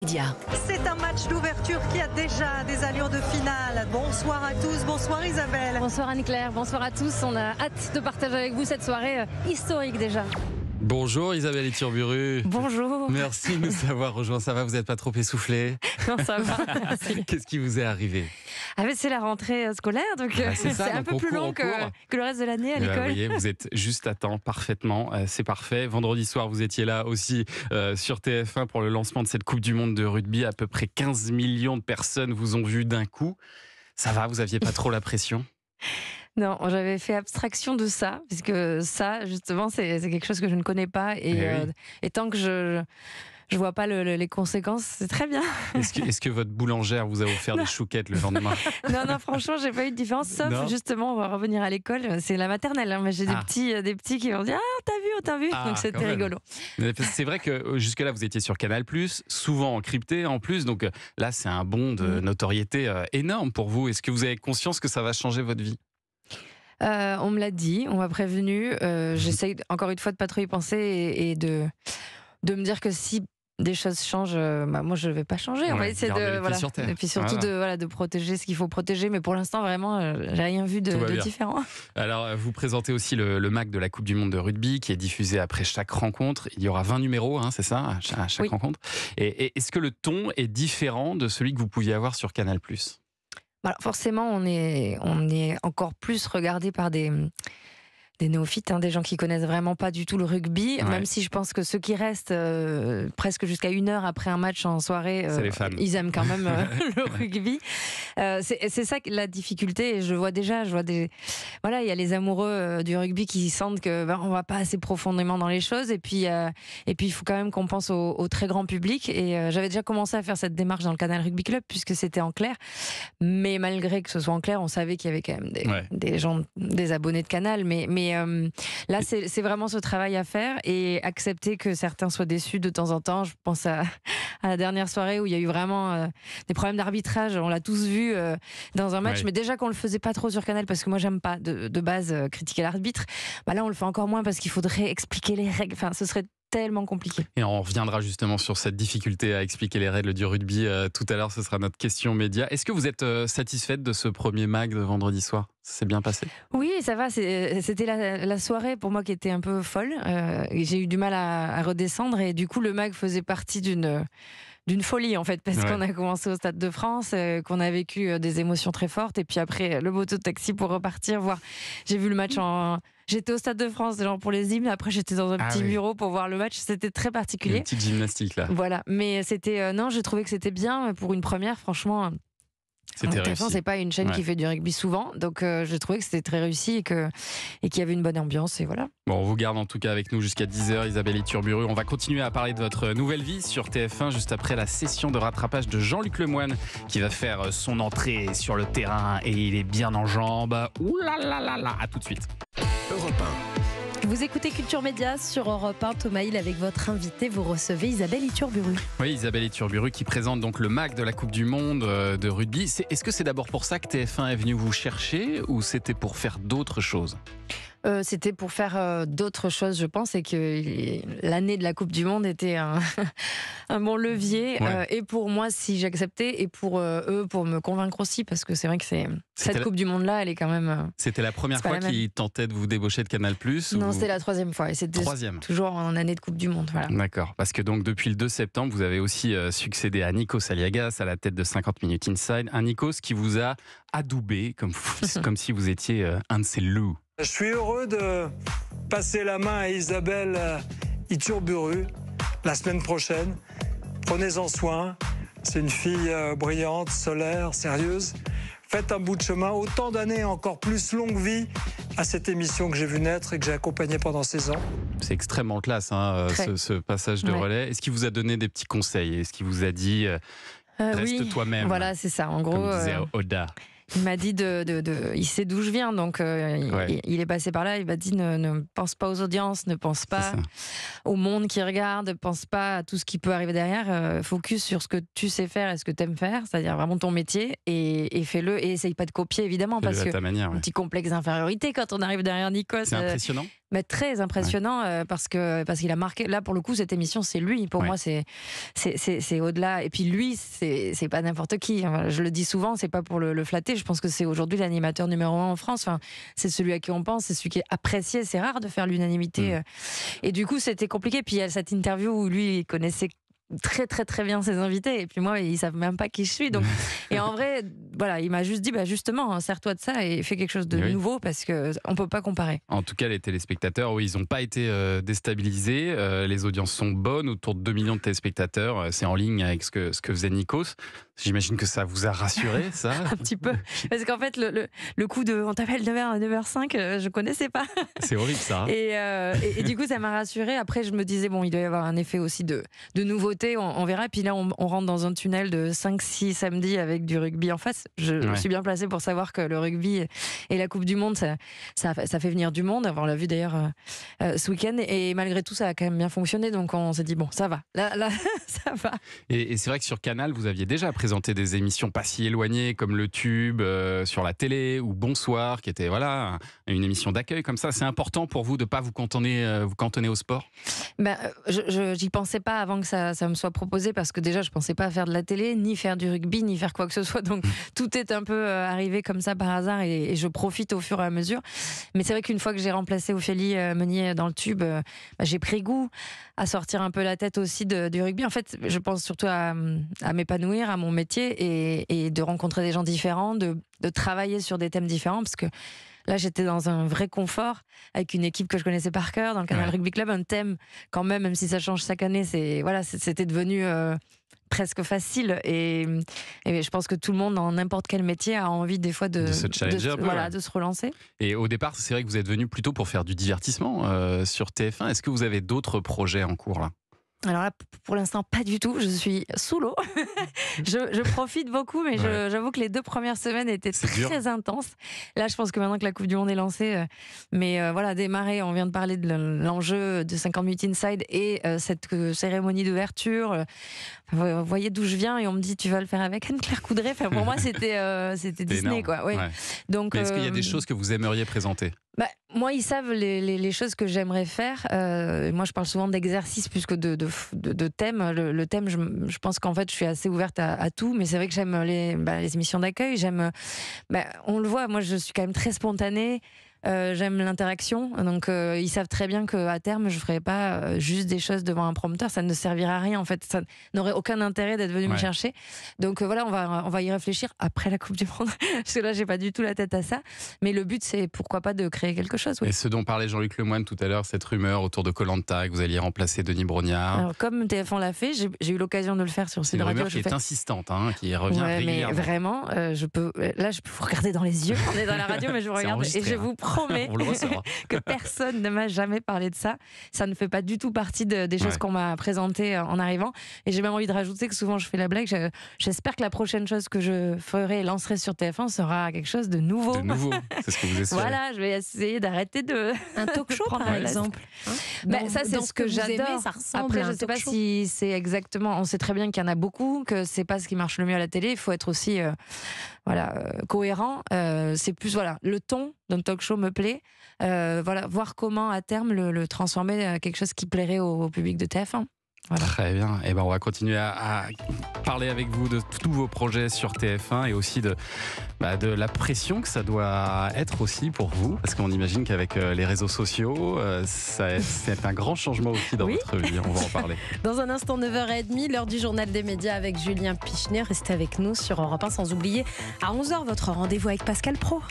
Média. C'est un match d'ouverture qui a déjà des allures de finale. Bonsoir à tous, bonsoir Isabelle. Bonsoir Anne-Claire, bonsoir à tous. On a hâte de partager avec vous cette soirée historique déjà. Bonjour Isabelle Iturburu. Bonjour. Merci de nous avoir rejoints. Ça va, vous n'êtes pas trop essoufflé? Non, ça va. Merci. Qu'est-ce qui vous est arrivé? C'est la rentrée scolaire, donc c'est un peu plus long que le reste de l'année à l'école. Vous voyez, vous êtes juste à temps, parfaitement. C'est parfait. Vendredi soir, vous étiez là aussi sur TF1 pour le lancement de cette Coupe du Monde de rugby. À peu près 15 millions de personnes vous ont vu d'un coup. Ça va, vous n'aviez pas trop la pression? Non, j'avais fait abstraction de ça, puisque ça, justement, c'est quelque chose que je ne connais pas. Et tant que je vois pas les conséquences, c'est très bien. Est-ce que votre boulangère vous a offert des chouquettes le lendemain? Non, franchement, j'ai pas eu de différence, sauf justement, on va revenir à l'école, c'est la maternelle, hein, mais j'ai des petits qui m'ont dit « Ah, t'as vu ?» Donc c'était rigolo. C'est vrai que jusque-là, vous étiez sur Canal+, souvent encrypté en plus, donc là, c'est un bond de notoriété énorme pour vous. Est-ce que vous avez conscience que ça va changer votre vie? On me l'a dit, on m'a prévenu. J'essaye encore une fois de pas trop y penser et de me dire que si des choses changent, moi je ne vais pas changer. On va essayer et puis surtout de protéger ce qu'il faut protéger. Mais pour l'instant, vraiment, j'ai rien vu de différent. Alors, vous présentez aussi le MAC de la Coupe du Monde de rugby qui est diffusé après chaque rencontre. Il y aura 20 numéros, hein, c'est ça, à chaque rencontre. Et est-ce que le ton est différent de celui que vous pouviez avoir sur Canal+? Alors forcément, on est encore plus regardé par des néophytes, des gens qui connaissent vraiment pas du tout le rugby, même si je pense que ceux qui restent presque jusqu'à 1 heure après un match en soirée, ils aiment quand même le rugby. C'est ça la difficulté, et je vois il y a les amoureux du rugby qui sentent que on va pas assez profondément dans les choses, et puis il faut quand même qu'on pense au très grand public, et j'avais déjà commencé à faire cette démarche dans le Canal Rugby Club puisque c'était en clair, mais malgré que ce soit en clair, on savait qu'il y avait quand même des gens, des abonnés de Canal, mais là c'est vraiment ce travail à faire, et accepter que certains soient déçus de temps en temps. Je pense à la dernière soirée où il y a eu vraiment des problèmes d'arbitrage, on l'a tous vu dans un match, mais déjà qu'on le faisait pas trop sur Canal parce que moi j'aime pas de base critiquer l'arbitre, là on le fait encore moins parce qu'il faudrait expliquer les règles, ce serait tellement compliqué. Et on reviendra justement sur cette difficulté à expliquer les règles du rugby tout à l'heure, ce sera notre question média. Est-ce que vous êtes satisfaite de ce premier MAC de vendredi soir? Ça s'est bien passé? Oui, ça va, c'était la soirée pour moi qui était un peu folle, j'ai eu du mal à redescendre, et du coup le MAC faisait partie d'une folie en fait, parce qu'on a commencé au Stade de France, qu'on a vécu des émotions très fortes, et puis après le moto-taxi pour repartir voir. J'ai vu le match j'étais au Stade de France pour les hymnes, après j'étais dans un petit bureau pour voir le match, c'était très particulier. Une petite gymnastique là. Voilà, mais c'était j'ai trouvé que c'était bien pour une première, franchement. C'était réussi. C'est pas une chaîne qui fait du rugby souvent, donc j'ai trouvé que c'était très réussi et qu'il y avait une bonne ambiance, et voilà. Bon, on vous garde en tout cas avec nous jusqu'à 10h, Isabelle Iturburu. On va continuer à parler de votre nouvelle vie sur TF1 juste après la session de rattrapage de Jean-Luc Lemoyne qui va faire son entrée sur le terrain, et il est bien en jambes. Ouh là là là là, à tout de suite. Europe 1. Vous écoutez Culture Média sur Europe 1. Thomas Hill avec votre invité. Vous recevez Isabelle Iturburu. Oui, Isabelle Iturburu qui présente donc le MAC de la Coupe du Monde de rugby. Est-ce que c'est d'abord pour ça que TF1 est venu vous chercher, ou c'était pour faire d'autres choses? C'était pour faire d'autres choses, je pense, et que l'année de la Coupe du Monde était un bon levier, et pour moi si j'acceptais, et pour eux pour me convaincre aussi, parce que c'est vrai que cette Coupe du Monde-là, elle est quand même... C'était la première fois qu'ils tentaient de vous débaucher de Canal+? Non, c'était la 3e fois, et c'était toujours en année de Coupe du Monde. Voilà. D'accord, parce que donc depuis le 2 septembre, vous avez aussi succédé à Nikos Aliagas à la tête de 50 Minutes Inside, un Nikos qui vous a adoubé comme si vous étiez un de ses loups. Je suis heureux de passer la main à Isabelle Iturburu la semaine prochaine. Prenez-en soin. C'est une fille brillante, solaire, sérieuse. Faites un bout de chemin, autant d'années, encore plus longue vie à cette émission que j'ai vu naître et que j'ai accompagnée pendant 16 ans. C'est extrêmement classe, ce passage de relais. Est-ce qu'il vous a donné des petits conseils? Est-ce qu'il vous a dit reste toi-même? Voilà, c'est ça. En gros, comme disait Oda. Il m'a dit il sait d'où je viens, donc il est passé par là. Il m'a dit ne pense pas aux audiences, ne pense pas au monde qui regarde, ne pense pas à tout ce qui peut arriver derrière. Focus sur ce que tu sais faire et ce que tu aimes faire, c'est-à-dire vraiment ton métier, et fais-le, et essaye pas de copier évidemment, parce que un petit complexe d'infériorité quand on arrive derrière Nikos. C'est impressionnant. Mais très impressionnant parce qu'il a marqué. Là, pour le coup, cette émission, c'est lui. Pour moi, c'est au-delà. Et puis lui, c'est pas n'importe qui. Enfin, je le dis souvent, c'est pas pour le flatter. Je pense que c'est aujourd'hui l'animateur numéro 1 en France. Enfin, c'est celui à qui on pense, c'est celui qui est apprécié. C'est rare de faire l'unanimité. Et du coup, c'était compliqué. Puis il y a cette interview où lui, il connaissait très très très bien ses invités et puis moi ils savent même pas qui je suis, donc et en vrai voilà, il m'a juste dit justement sers-toi de ça et fais quelque chose de nouveau parce que on peut pas comparer. En tout cas les téléspectateurs ils n'ont pas été déstabilisés, les audiences sont bonnes, autour de 2 millions de téléspectateurs, c'est en ligne avec ce que faisait Nikos. J'imagine que ça vous a rassuré, ça. Un petit peu, parce qu'en fait le coup de on t'appelle 9h à 9h05 je connaissais pas. C'est horrible ça. Et du coup ça m'a rassuré. Après je me disais bon, il doit y avoir un effet aussi de nouveauté. On verra. Et puis là, on rentre dans un tunnel de 5-6 samedis avec du rugby en face. Je suis bien placée pour savoir que le rugby et la Coupe du Monde, ça fait venir du monde. On l'a vu d'ailleurs ce week-end. Et malgré tout, ça a quand même bien fonctionné. Donc on s'est dit, bon, ça va. Là ça va. Et c'est vrai que sur Canal, vous aviez déjà présenté des émissions pas si éloignées comme Le Tube sur la télé ou Bonsoir, qui était une émission d'accueil comme ça. C'est important pour vous de ne pas vous cantonner au sport? J'y pensais pas avant que ça me soit proposé, parce que déjà je pensais pas faire de la télé, ni faire du rugby, ni faire quoi que ce soit, donc tout est un peu arrivé comme ça par hasard et je profite au fur et à mesure. Mais c'est vrai qu'une fois que j'ai remplacé Ophélie Meunier dans Le Tube, j'ai pris goût à sortir un peu la tête aussi du rugby. En fait, je pense surtout à m'épanouir à mon métier et de rencontrer des gens différents, de travailler sur des thèmes différents, parce que là, j'étais dans un vrai confort avec une équipe que je connaissais par cœur dans le Canal Rugby Club, un thème quand même si ça change chaque année, c'était devenu presque facile et je pense que tout le monde dans n'importe quel métier a envie des fois de se challenger un peu, de se relancer. Et au départ, c'est vrai que vous êtes venu plutôt pour faire du divertissement sur TF1. Est-ce que vous avez d'autres projets en cours là? Alors là, pour l'instant, pas du tout. Je suis sous l'eau. je profite beaucoup, mais j'avoue que les 2 premières semaines étaient très intenses. Là, je pense que maintenant que la Coupe du Monde est lancée, démarrer, on vient de parler de l'enjeu de 50 minutes inside et cette cérémonie d'ouverture. Vous voyez d'où je viens et on me dit tu vas le faire avec Anne-Claire Coudray. Enfin, pour moi, c'était Disney, quoi. Oui. Donc, est-ce qu'il y a des choses que vous aimeriez présenter? Moi, ils savent les choses que j'aimerais faire. Moi, je parle souvent d'exercice plus que de thème. Le thème, je pense qu'en fait, je suis assez ouverte à tout. Mais c'est vrai que j'aime les émissions d'accueil. On le voit, moi, je suis quand même très spontanée. J'aime l'interaction, donc ils savent très bien qu'à terme je ferai pas juste des choses devant un prompteur, ça ne servira à rien en fait, ça n'aurait aucun intérêt d'être venu me chercher. Donc voilà, on va y réfléchir après la Coupe du Monde, parce que là j'ai pas du tout la tête à ça, mais le but c'est pourquoi pas de créer quelque chose. Et ce dont parlait Jean-Luc Lemoyne tout à l'heure, cette rumeur autour de Koh-Lanta, que vous alliez remplacer Denis Brognard. Alors, comme TF1 l'a fait, j'ai eu l'occasion de le faire sur Sud Radio. C'est une rumeur qui est insistante, qui revient régulièrement. Mais vraiment, je peux vous regarder dans les yeux, on est dans la radio mais je vous regarde et je vous promets que personne ne m'a jamais parlé de ça. Ça ne fait pas du tout partie des choses qu'on m'a présentées en arrivant. Et j'ai même envie de rajouter que souvent je fais la blague. J'espère que la prochaine chose que je ferai et lancerai sur TF1 sera quelque chose de nouveau. De nouveau, c'est ce que vous espérez. Voilà, je vais essayer d'arrêter un talk show par exemple. Ça c'est ce que j'adore. Après, je ne sais pas si c'est exactement. On sait très bien qu'il y en a beaucoup, que c'est pas ce qui marche le mieux à la télé. Il faut être aussi cohérent. C'est plus le ton d'un talk show me plaît. Voir comment à terme le transformer en quelque chose qui plairait au public de TF1. Voilà. Très bien. Et on va continuer à parler avec vous de tous vos projets sur TF1 et aussi de la pression que ça doit être aussi pour vous, parce qu'on imagine qu'avec les réseaux sociaux, c'est un grand changement aussi dans votre vie. On va en parler. Dans un instant, 9h30, l'heure du journal des médias avec Julien Pichenet. Restez avec nous sur Europe 1, sans oublier à 11h votre rendez-vous avec Pascal Praud.